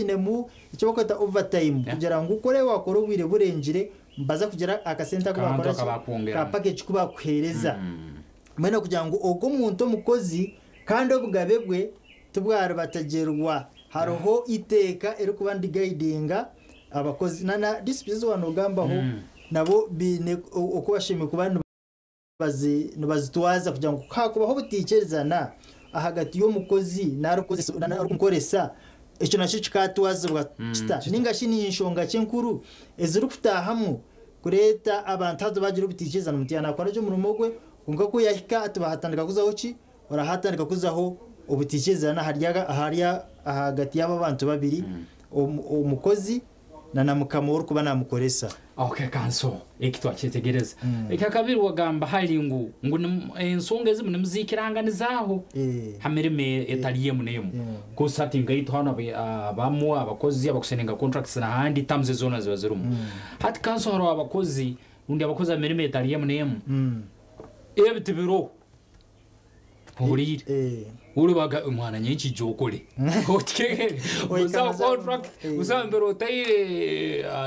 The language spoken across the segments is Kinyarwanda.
binemu icyo bakwita overtime kugira ngo ukore wakora ubwire burengire mbaza kugira akasenta ko bakora ka package kuba kwereza mwene kugira ngo ogo muntu mukozi kandi obugabe bwe tubwara batagerwa haroho iteka eri kuba ndi guidinga abakozi nana disputes wanogambaho nabo bine uko bashimye kubantu bazitwaza kugira ngo kakubaho butikerezana ahagati yo mukozi narukoresa icyo nacyo kikatwaza bwata ningashi ni inshonga cyenkuru ezuru kutahamwe kureta abantu hado bagira butikerezana mutiyana akora cyo murumo gwe unga ko yahika atubahatandika kuzaho ki orahatandika kuzaho ubutikerezana harya ahagati y'aba bantu babiri umukozi na namukamoro kuba namukoresa okay kanso ekitwa cyetegereza ekakabiri wagamba hali ngo ensonga ezimwe muzikiranganizaho hamereme etaliye munemu ko satinga ito hano bamu abakozi abakusenenga contracts na handi terms zona zibazirumu hati kanso haro abakozi undi abakozi amereme etaliye munemu ebitibiro urire urubaga umwana nyinshi jokole otike uza contract uza mbero tayi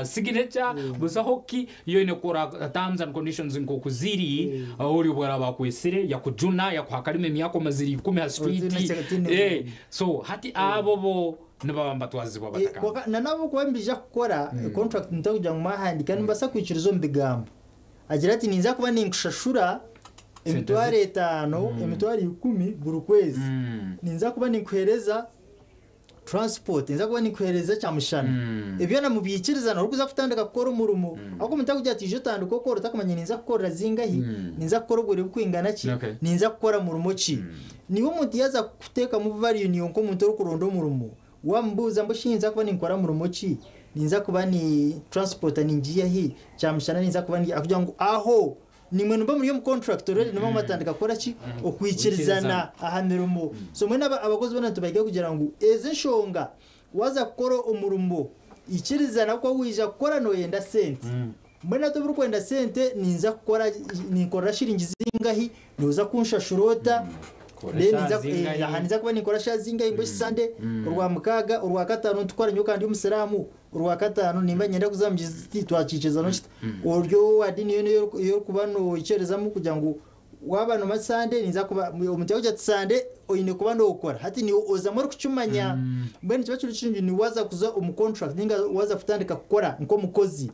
signature uza hoki yo ine kora terms and conditions ngo kuziri uri bwara bakwesire yakujuna yakwakalime myako maziri 10 ha street so hati abobo nabamba twazi bwa bataka na nabo kwambija gukora contract ntakuja mu mahandi kandi mbasa kwicirizo mbigambo agira ati ninza kuba ninkushashura emitware 5 emitware 10 buri kwezi ninza kuba nikwereza transport ninza kuba nikwereza cyamushana ibyo namubikiriza no kuza kutandika gukora umurumo ako mutakugira ati je tandika gukora takamanya ninza gukora zingahi ninza gukora ubure kwingana ki ninza gukora murumo ki niwo muntu yaza kuteka mu value niyo nko muntu uri kurondo umurumo wambuza mbushinza kuba nikora murumo ki ninza kuba ni transport ningiye hi cyamushana ninza kuba ni akugira ngo aho nimwe numba muri yo contract rero nimo matandika kora ki okwikirizana ahamerumo so mwe abakozi bana tubagiye kugira ngo eze shonga waza gukora umurumo ikirizana ko wija gukora no yenda sente mwe nato buri kwenda sente ninza gukora nikora shiringi zingahi noza kunshashurota niza kuba nikora shazinga imbo sande urwa mukaga urwa gatanu tukora nyo kandi umusiramu urwa gatanu nimba nyenda kuzamjizi twaciceza no uryo wadini yo kubano icerezamo kugira ngo wabano masande niza kuba umutego cya sande oyine kuba no ukora hati ni oza muri kucumanya mbene cyo cy'urucinji ni waza kuza contract ninga waza kutandika gukora nko mukozi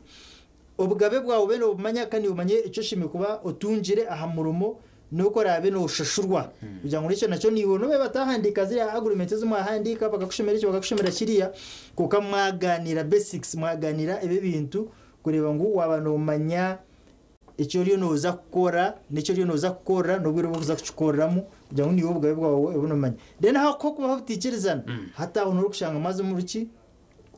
obugabe bwawe bene ubumanya kandi umanye icyo shime kuba otunjire aha murumo nuko rabe no ushashurwa kugira ngo nicyo nacyo niwo no batahandika zira agreement zo mwahandika bakakushimira icyo bakakushimira kiriya kuko mwaganira basics mwaganira ebe bintu kureba ngo wabano manya icyo ryo noza gukora nicyo ryo noza gukora no bwiro buza kucikoramo kugira ngo niwo bwawe bwawe ubuno manya then hako kuba butikirizana hata uno rukushanga maze mu ruki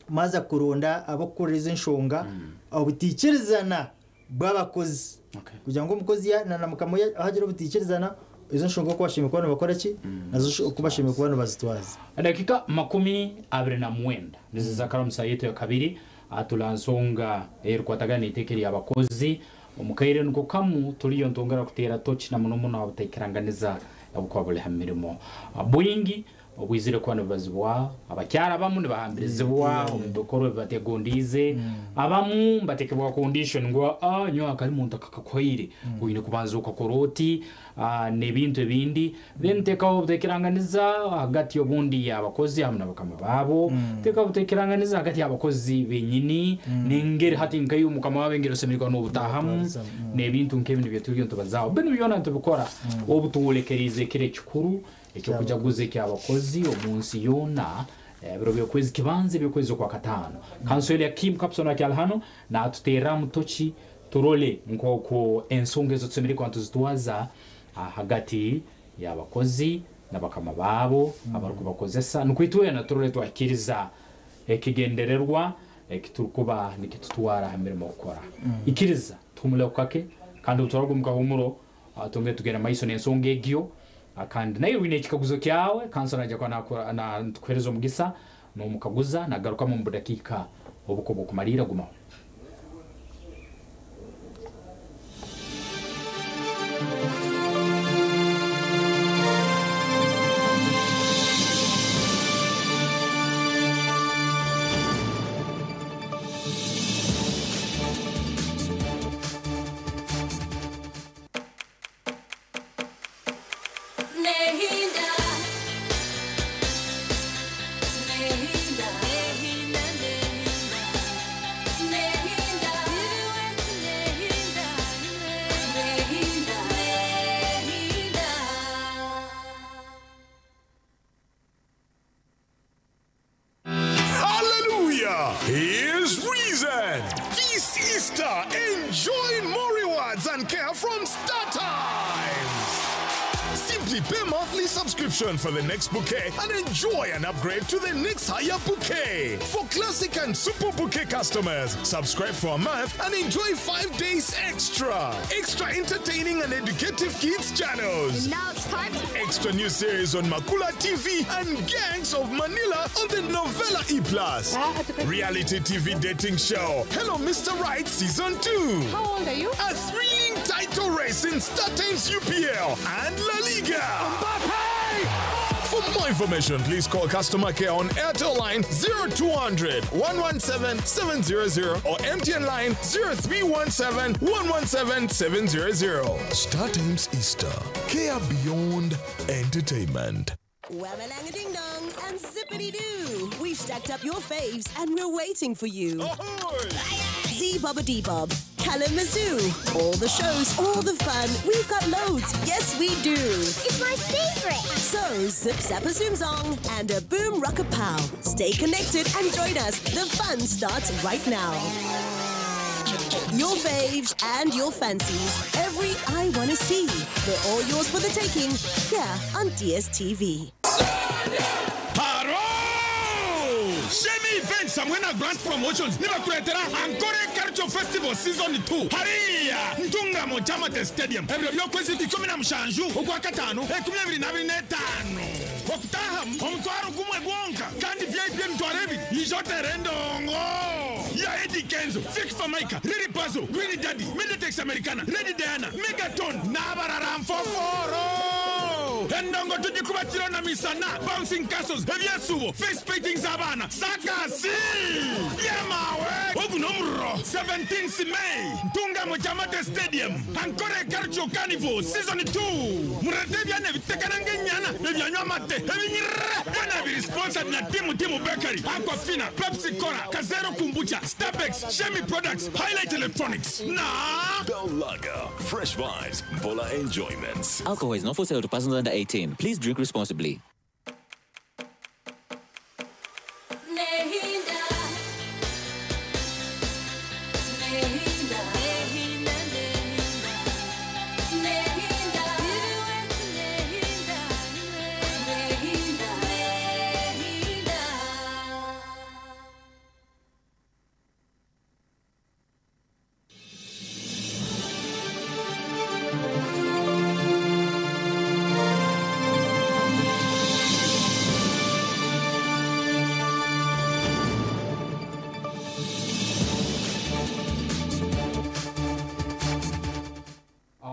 maza kuronda abakoreza inshonga abutikirizana bw'abakozi kugira ngo umukozi na mukamo ahagira butikirizana izo nshonga ko bashimye kubana bakora ki nazo kubashimye kubana bazitwaza dakika 29 niziza karamsa yetu ya kabiri atulansonga erkwatagana itekeri abakozi umukaire nuko kamu tuliyo ntongera kutera tochi na muno abutakiranganiza abukwabule hamirimo boyingi obwizire kwa nabazwa abakyara bamu ne bahambirizwa omudokoro bategondize abamu batekebwa condition ngo nyo akali muntu akakwaire uyine kubanza ukakoroti nebintu ebindi then teka obutekiranganiza hagati yobundi abakozi amuna bakama babo teka obutekiranganiza hagati abakozi benyini nengere hati nkayo mukama wabengero semirika no butahamu nebintu nkebindi byetubyo ntubazaho bene byona ntubikora obutulekerize kire kikuru icyo kujaguze cy'abakozi omunsi yona biro byokwezi kibanze byokwezi kwa katano kansole ya Kim Kapsona cyalhano na atutera mutochi turole nkoko ensongezo tsemiri kwantu zitwaza hagati y'abakozi nabakama babo abaruko bakozesa nukwituye na turole twakiriza ekigendererwa ekiturukuba nikitutwara hamirimo gukora ikiriza tumule kwake kandi utarago mukahumuro atonge tugera maiso n'ensonge egyo akandi nayo wine kikaguzo kyawe kansona ajya kwa na kwerezo mugisa no mukaguza nagaruka mu dakika obuko bukumarira gumaho here's reason. This Easter, enjoy more rewards and care from StarTimes. Simply pay monthly subscription for the next bouquet and enjoy an upgrade to the next higher bouquet. For classic and super bouquet customers, subscribe for a month and enjoy 5 days extra. Extra entertaining and educative kids channels. And now it's time to Extra new series on Makula TV and Gangs of Manila on the Novella E+. Reality TV dating show Hello Mr. Right Season 2. How old are you? A thrilling title race in StarTimes UPL and La Liga. For more information, please call customer care on Airtel line 0200 117 700 or MTN line 0317 117 700. StarTimes Easter. Care beyond entertainment. Wabba ding dong and zippity doo. We've stacked up your faves and we're waiting for you. Z Bubba D Bob, Kalamazoo. All the shows, all the fun. We've got loads. Yes, we do. It's my favorite. So zip zappa zoom zong and a boom rucka pow. Stay connected and join us. The fun starts right now. Your faves and your fancies. Every I Wanna See. They're all yours for the taking. Here on DSTV. Shemi Events Amwena Grant Promotions Niba kuletera Ankore Culture Festival Season 2 Hariya Ntunga Mojama the Stadium Ebyo kwezi 15 ukwa katano 2025 Okutaham omutwaro gumwe gwonka kandi VIP mtwarebi ijote rendongo ya Eddie Kenzo Fix Famaika Ready Pazo Green Daddy Meditex Americana Ready Diana Megaton Nabararam Foforo Endongo tujikubatiro na misana Bouncing Castles Evyasubo Face paintings abana Sakasi Yemawe Ogunomro 17th May Tunga Mojamate Stadium Ankore Karcho Carnival Season 2 Muratebia Nevitekanange Nyana Evyanywa Mate Evinyire Yana be sponsored na Timu Bakery Aquafina Pepsi Cola Kazero Kumbucha Starbucks Shemi Products Highlight Electronics Bell Lager, fresh vibes, Bola enjoyments. Alcohol is not for sale to persons under 18. Please drink responsibly.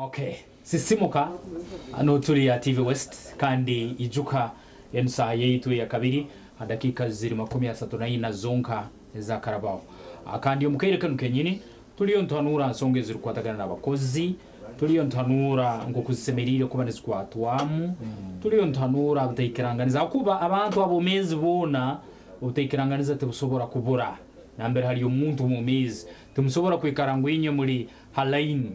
Okay, sisimuka ano turi ya TV West kandi ijuka yensa yeitu ya kabiri dakika ziri 34 zonka za Karabao akandi omukaire kanu kenyini tuliyo ntanura nsonge ziri kwatagana n'abakozi tuliyo ntanura ngo kuzisemerire kubanizwa kwatwamu tuliyo ntanura butayikiranganiza kuba abantu abomezi bona utayikiranganiza tebusobora kubura nambere hari umuntu mu mezi tumusobora kwikarangwinye muri halaini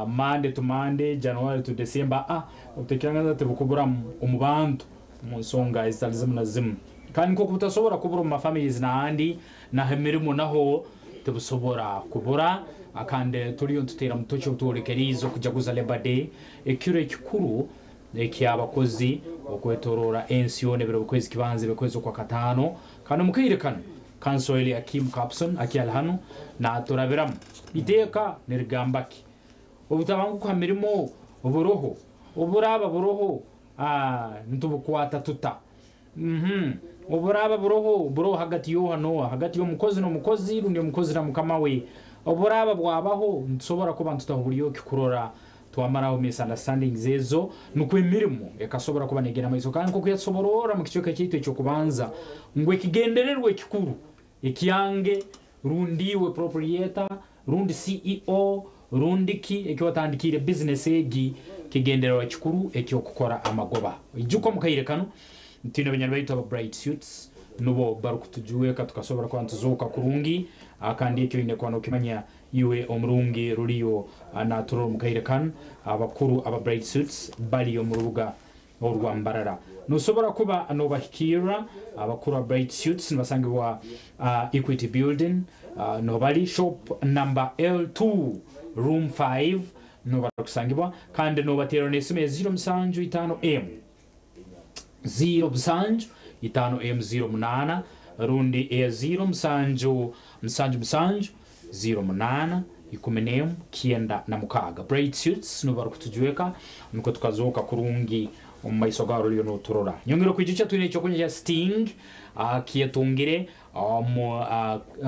Monday to Monday, January to December, utekirangaza tebukubura umubantu musonga izalizim na zim kandi ko kutasobora kubura mu families na andi na hemirimo naho tebusobora kubura akande tuliyo tutera mutocho tuorekerizo kujaguza Labor Day ekure kikuru ekiabakozi okwetorora ensione bero kwezi kibanze bekwezo kwa katano kandi mukirekana Kansoli Akim Capson akialhano na turabiramu iteka nirigambaki ubutabangu kwa mirimo uburoho uburaba buroho ntubukwata tuta uburaba buroho hagati yo hano hagati yo mukozi no mukozi rundi mukozi na mukama we uburaba bwabaho nsobora kuba ntutahuriyo kikurora twamaraho misunderstanding zezo nukwemirimo ekasobora kuba negera amayiso kandi ko kuyasoborora mu kicoka cyitwe cyo kubanza ngwe kigendererwe kikuru ikiyange rundiwe proprietor rundi CEO rundiki ekiwatandikire business egi kigendererwa kikuru ekyo kukora amagoba ijuko mukayirekano ntino benyana bayita aba bright suits nubo barukutujuwe katukasobora kwantuzoka kurungi akandi ekyo ine kwano kimanya iwe omrungi ruriyo anaturo mukayirekano abakuru aba bright suits bali yo murubuga orwambarara nusobora kuba nobahikira abakura Bright Suits nibasangibwa Equity Building nobali shop number L2 room 5 nobara kusangibwa kandi nobatera nesime 075M 075M rundi 07508 ikumenemu kienda na mukaga Bright Suits nobara kutujueka nuko tukazoka kurungi omaiso garo liyo no turora nyongero kwigica twine cyo kunya Sting kietungire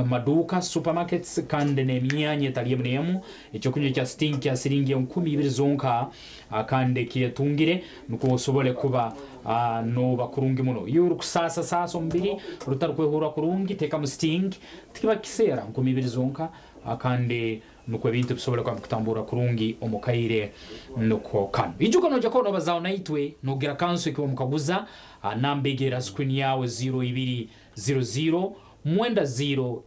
maduka supermarkets kandi nemyanye taliyemnemu icyo kunya cya Sting kya siringi 12 zonka kandi kietungire nuko sobole kuba no bakurungi muno yuru kusasa sasa mbiri rutarkwehura kurungi teka mu Sting tikiba kisera 12 zonka kandi nuko bintu bisobole kwa kutambura kurungi omukaire nuko kan ijuko noja ko bazaho naitwe nogira kanso ikiwa mukaguza nambegera screen yawe 0200 mwenda 0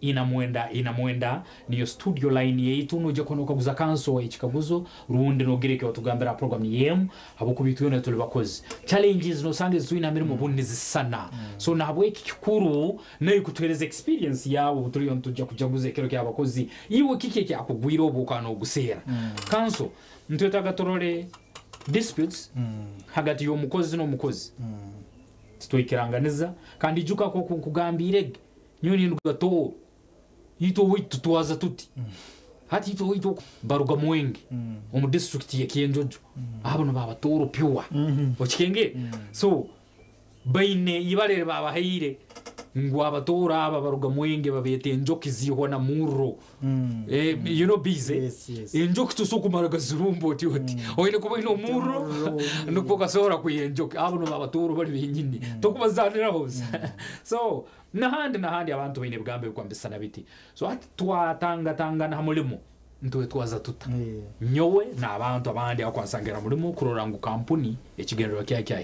ina mwenda niyo studio line yeitu noja ko nokaguza kanso ikikaguzo rundi nogireke watugambira program yemu abukubitwe tuli bakozi challenges no sange zuina mirimo bunni zisana so nabwe kikuru nayo kutuhereza experience yawo tuli ontuja kujaguza kero kya bakozi iwe kike kya kugwira obukano ogusera kanso ntwetaga torole disputes hagati yo mukozi no mukozi titoikiranganiza kandi juka ko kugambire nyoni nugato ito witu twaza tuti hati ito witu baruga mwenge omu district ya Kienjojo abano baba toro pure okikenge so baine ibarere baba haire ngo abatora aba baruga mwenge babete enjoki ziho na muro you know busy enjoki tusokumaraga zirumbo oti oine kuba ino muro nuko sora ku enjoki abano baba toro bari benyine tokubazanira hose so nahandi abantu bine bwambe kwambisana biti so ati twatanga na mulimo ntwe twaza tuta nyowe na abantu abandi akwasangira mulimo kurorangu company ekigendero kya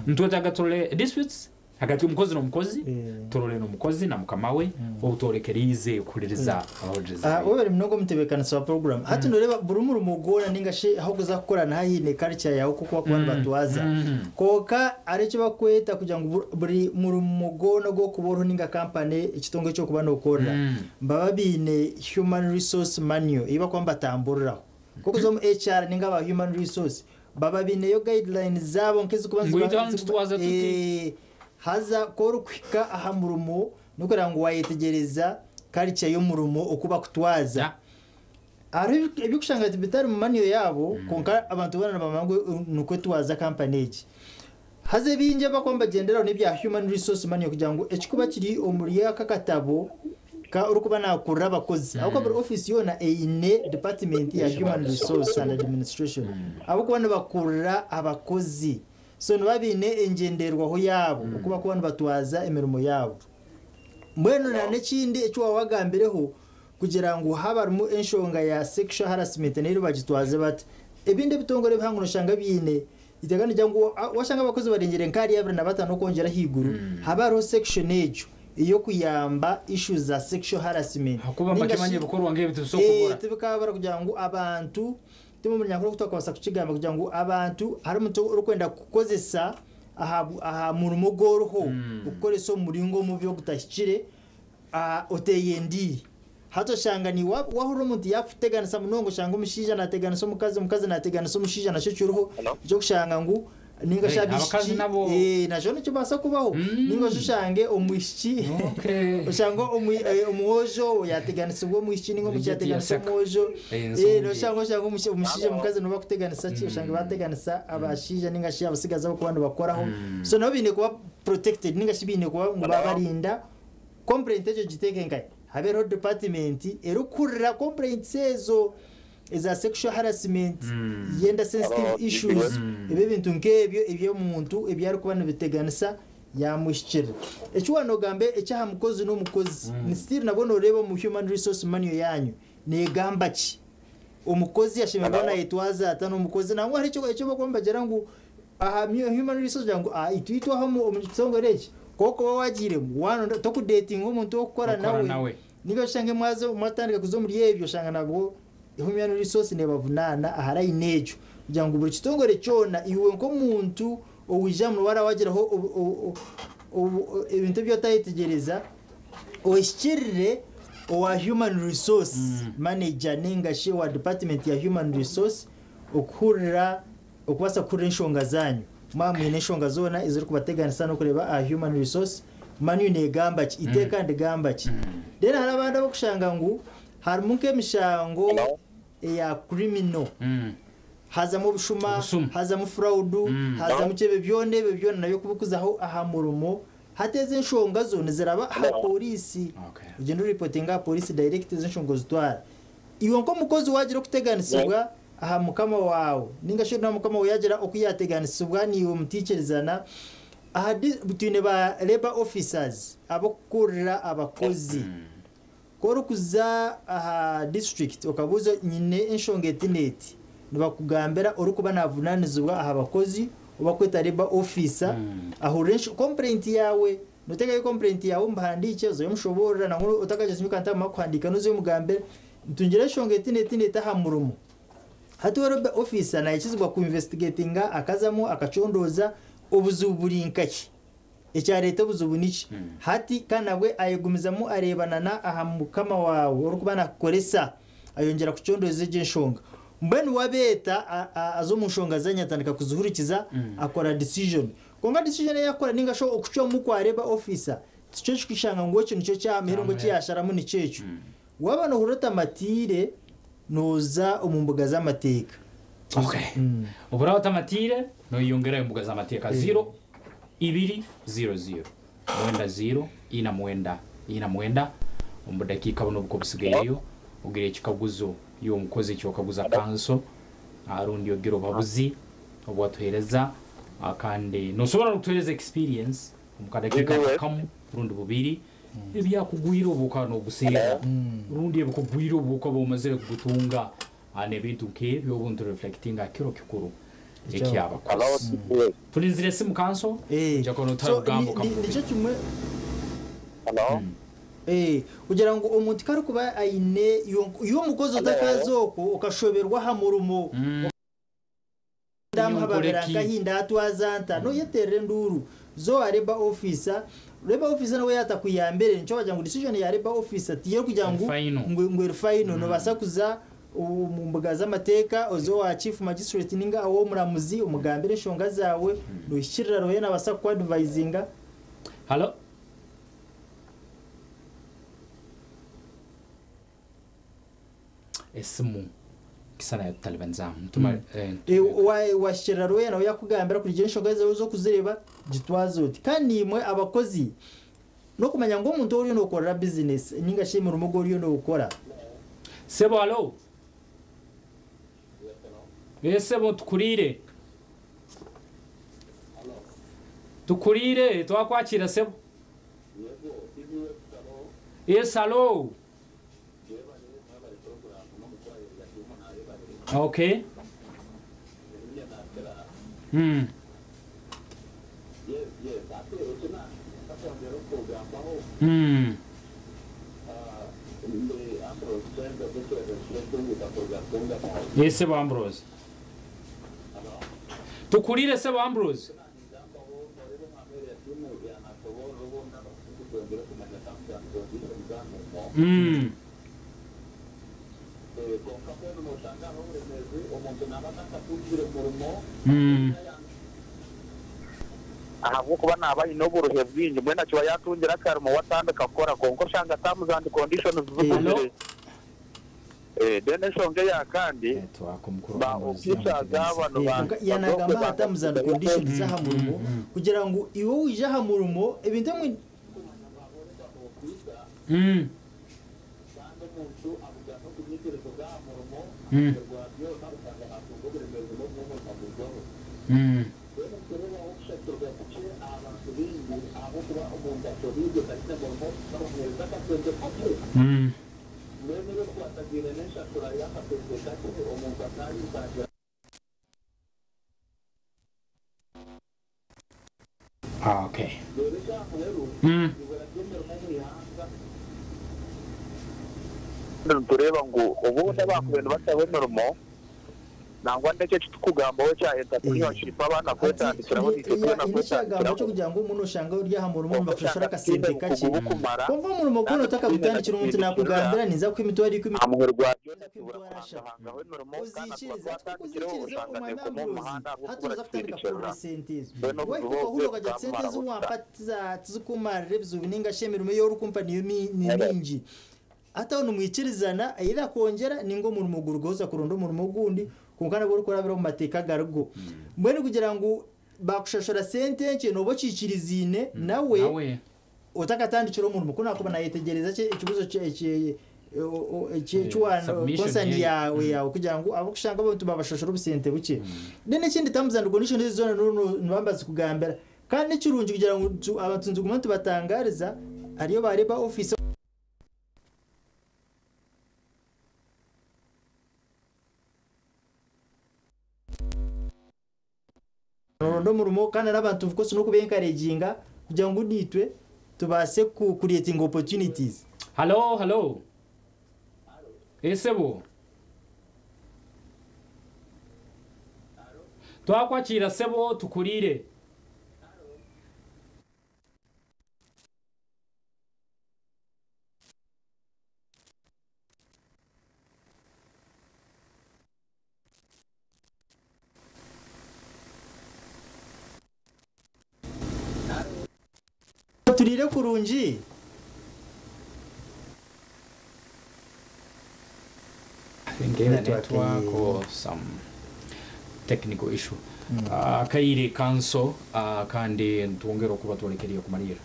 ntwe tagatole disputes hagati umukozi no mukozi torole no mukozi na mukamawe obutorekerize kuririza abajeza wewe mnogo mutebekana sa program hati noreba burumuru mugona ningashe aho kuza gukorana hayine culture yawo kuko bakwana batwaza koka arecho bakweta kugira ngo buri mugono go kuboro ninga company ikitongo cyo kuba no korera mbababine human resource manual iba kwamba tamburira kuko zo HR ninga ba human resource bababine yo guidelines zabo nkezi kubanza twaza tuti haza korukwika aha murumo nukora ngo wayetegereza culture yo murumo okuba kutwaza ari ebikushanga bitari mu maniyo yabo konka abantu bana bamango nuko twaza company eki haze binje bakomba gendera n'ibya human resource maniyo kugira ngo ekikuba kiri omuri yakakatabo ka urukuba nakura abakozi aho kwa office yona eine department ya human resource and administration abo kubana bakura abakozi so nababine engenderwaho yabo ukuba kubana batwaza emirimo yabo mbweno na nekindi ecyo wagambireho kugira ngo habarimo enshonga ya sexual harassment nero bagitwaze bati ebinde bitongore bihanguno shanga bine itegana jango washanga abakozi barengere nkari yabira na batano kongera higuru habaro section ejo iyo kuyamba issues za sexual harassment hakuba makemanye bukorwa ngebe tusokubura tibikabara kugira ngo abantu timo munyakuru kutwakabasa kukigamba kugira ngo abantu hari muto urukwenda kukozesa aha murumo goroho ukoreso muringo mu byo gutashyikire oteyendiri hato shanga ni wahuro muntu yafutegana sa munongo shanga umushija nategana so mukazi nategana so mushija na cyo cyo kushanga ngo ninga shabishi na jone cyo basa kubaho ninga shange omwishi ushango umuhojo yateganisa ngo mwishi ningo mucyateganisa umuhojo no shango umushije mukazi no bakuteganisa cyo shanga bateganisa abashija ninga shi abasigaza ko bantu bakoraho so no bine kuba protected ninga shi bine kuba babarinda complaint ejo gitekenga habero department erukurira complaint sezo eza sexual harassment yenda sensitive issues ebe bintu nkebyo ebyo muntu ebyari kubana biteganisa yamushikira ecyo nogambe ecyaha mukozi no mukozi ni still nabono rebo mu human resource manual yanyu ne gamba ki umukozi yashimibana yitwaza atano umukozi nangwa hari cyo bakomba gera ngo aha human resource yangu itwitwa hamo omutsongo reje koko wagire wano to dating umuntu okora nawe niba shange mwazo mwatandika kuzo muri yebyo shanga nabo human resource ne bavunana aharayi nejo kugira ngo buri kitongore cyona iwe nko muntu uwijamwe warawageraho ibintu byo tayitegereza oyishirire owa human resource manager ningashi wa department ya human resource okuhurira okubasa kurira inshonga zanyu mamwe n'inshonga zona iziri kubateganisa no kureba a human resource manu negamba ki iteka ndigamba ki dera harabanda bokushanga ngu harimu nk'emishango ya criminal hazamu bushuma hazamu fraud hazamu chebe byone nayo kubukuzaho aha murumo hateze inshonga zone ziraba ha polisi ugenda reportinga polisi direct z'inshonga zitwara iyo nko mukozi wagira kuteganisibwa aha mukama wawe ninga shira mukama wayagira okuyateganisibwa ni umutikirizana aha bitune ba labor officers abokurira abakozi korukuza aha district okabuzo nyine inshonga etineti nibakugambira urukuba navunanizwa aha bakozi ubakweta labor officer aho complaint yawe notega complaint yawe mbahandike zo yomshobora na nkuru utakaje sinyuka ntama kwandika nuzo mugambira ntungire shonga etineti aha murumo hati labor officer na ikizwa ku investigatinga akazamo akacondoza obuzubulinkaki ecya leta buzubuniki hati kanabwe ayegumizamo arebana na aha mukama wawe urukuba nakoresa ayongera kucondoza ejenshonga mbenu wabeta azo mushonga zanyatandika kuzuhurikiza akora decision konga decision yakora ninga sho okucyo mukwa labor officer cyo kishanga ngo cyo nicyo cyamero ngo cyasharamu ni cyecu wabana hurota matire noza umumbuga z'amateka ubura otamatire no yongera imbuga z'amateka 0-2-0-0 mwenda umudakika buno buko busigayeyo ugire kikaguzo yo mukozi cyo kaguza kanso arundi yogiro babuzi obwatuhereza akande no sobora kutuhereza experience umukadakika kamu rundi bubiri ibyakugwira ubukano gusera rundi yebukugwira ubuko bomaze kugutunga ane bintu ke byo buntu reflecting akiro kikuru ekyaba tulinzire simu kanso jakono tarugambo kamu nicyo kimwe kugira ngo umuntu kari kuba ayine iyo mukozi utakazoko ukashoberwa hamurumo ndamuhabara kahinda atwazanta no yeterere nduru zo labor officer nawe yatakuyambere nicyo bajya ngo decision ya labor officer tiye kugira ngo final no basakuza umumbuga z'amateka ozo wa chief magistrate ninga awo muramuzi umugambire shonga zawe no shirira roye nabasa ku advisinga hello esimu kisana yatalibanzamu mutuma washirira roye nawe yakugambira kuri shonga zawe zo kuzireba gitwazo kandi imwe abakozi no kumenya ngo umuntu uri no ukora business ninga shimira umugori yo no ukora sebo allo sebo tukurire twakwakira sebo yes allo okay yes sebo Ambrose tukurire sebo Ambrose ahabwo kuba nabaye no buruhe bwinje mwena cyo yatungira karimo watandika kora konko shanga terms and conditions z'ubuzure dene shonge ya kandi ba ofisa z'abantu yanagamba terms and conditions z'ahamurumo kugira ngo iwo uje hamurumo ibintu mwe okay tureba ngo ubundi bakubena batawe normo nangwa ndeke tukugamba we cya entrepreneurship abana kwetandikiraho n'icyo na kwetandikiraho cyo kugira ngo umuntu ushanga urya hamura umuntu bashashara kasente kake kumva umuntu mukuru utaka gutandikira umuntu nakugambira niza ko imitwari iko amuherwa uzikiriza umwanya hatu uzafutandika kuri sente we kuko hulo kajya sente zuwampatiza tuzukumarire bizubininga shemirimo yo rukumpani mingi hata ono mwikirizana ayira kongera ningo mu muguru goza kurondo mu mugundi kunkana bwo kurabira mu mateka gargo mbene kugira ngo bakushashora sente nce no bocikirizine nawe utakatandikira umuntu mukuna kuba nayetegereza cye ikibuzo cye cy'wana konsani yawe kugira ngo abakushanga abantu babashashora ubusente buke nene kindi tamuzana condition zone nubambaza kugambira kandi n'ikirungi kugira ngo abatunzi gumantu batangariza ariyo bareba office rondo murumo kana nabantu vuko sino kubenkareginga kugira ngo nitwe tubase ku creating opportunities. Hello esebo twakwakira sebo tukurire turire kurunji network or some technical issue kaire kanso kandi ntwongera kuba twolekeria kumarira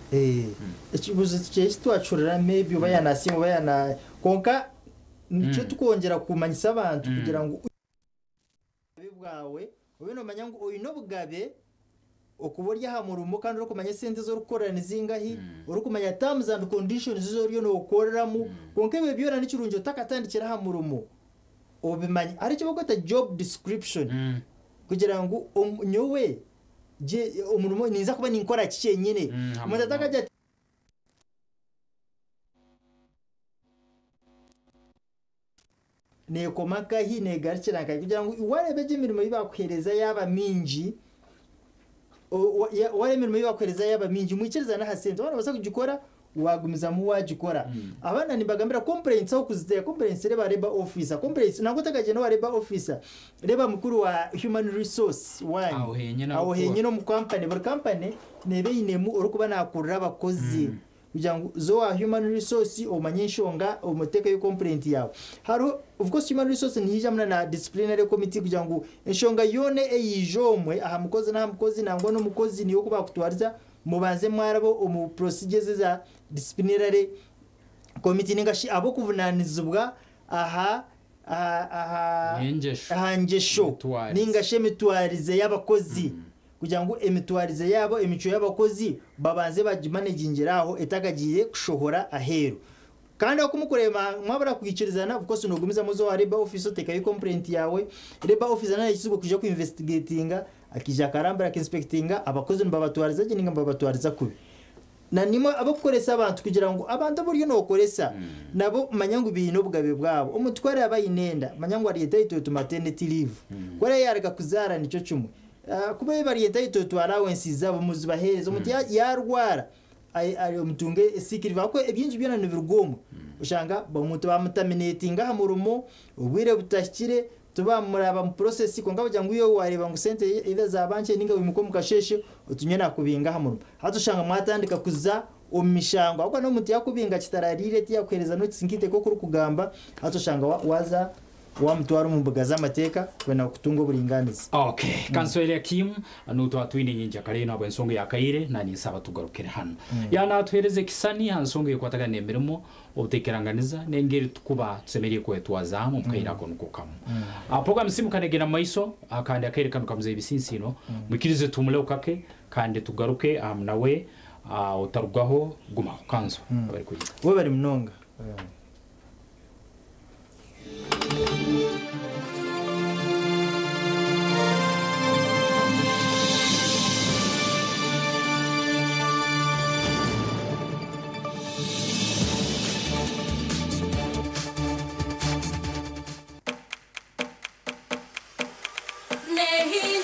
ikibuzo cy'itwacurira maybe bayana simu bayana konka nicyo tukongera kumanyisa abantu kugira ngo bibwawe ubino manya ngo oyino bugabe okuborya hamurumo kandi urukumanya sente zo rukorana zingahi urukumanya terms and conditions zo riyo no ukoreramo konke bebyora n'ikirunjo takatandikira hamurumo obimanya ari cyo bakota job description kugira ngo nyowe je umurumo ninza kuba ninkora kike nyine umuntu atakajya ne komaka hine garikira kugira ngo warebe imirimo yibakuhereza yaba minji wale mirimo y'abakoreza yaba mingi mwikiriza na hasente wana basa kugikora wagumiza mu wagikora abana nibagambira complaints aho kuzitera complaints reba officer complaints nango takaje no reba officer reba mukuru wa human resource wani aho henye no mu company buri company nebe inemu urukuba nakurira abakozi kugira ngo zo wa human resource omanyishonga omuteka yo complaint yawe haro of course human resource ni hijamna na disciplinary committee kugira ngo enshonga yone eyijomwe aha mukozi na mukozi nango no mukozi niyo kuba kutwariza mubanze mwarabo omu procedures za disciplinary committee ningashi abo kuvunanizubwa aha njesho ningashe mitwarize y'abakozi kugira ngo emitwarize yabo emico y'abakozi babanze bajimanagingiraho etagagiye kushohora aheru kandi akumukurema mwabara kugikirizana of course nogumiza muzo wa reba office teka complaint yawe reba office na yisubwo kuja ku investigatinga akija karambara inspectinga abakozi mbabatwariza gininga mbabatwariza kubi na nimo abakoresa abantu kugira ngo abantu buriyo no koresa nabo manyangu bintu bugabe bwabo umutware abayinenda manyangu ari yitaito to maternity leave kore yareka kuzara nico cyumwe kuba bari yitaito allowance zabo muzibahereza umuti yarwara ari umutunge sikiriva ko ebyinji byana nibirgomo ushanga bamuntu bamutaminatinga hamurumo ubwire butakire tuba muraba mu process ko ngabo jangu yo wareba ngo sente ida za banke ninga wimuko mukasheshe utunyena kubinga hamurumo hatushanga mwatandika kuza omishango akwa no muti yakubinga kitararire tiyakwereza no tsingite ko kuri kugamba hatushanga waza wa mtwaro mu mbuga z'amateka kwena kutungo buringaniza kanswele Kim nuto atwine nyinja kare no abensongo yakaire nani saba tugarukire hano yana twereze kisani hansongo yokwataga nemeremo obutekeranganiza nengeri tukuba tsemeriye ko etwaza mu kaira ko nukukamo program simu kanegera maiso akandi akaire kanu kamze ibisinsino mukirize tumule ukake kandi tugaruke nawe utarugaho guma kanzo bari kugira we bari mnonga May he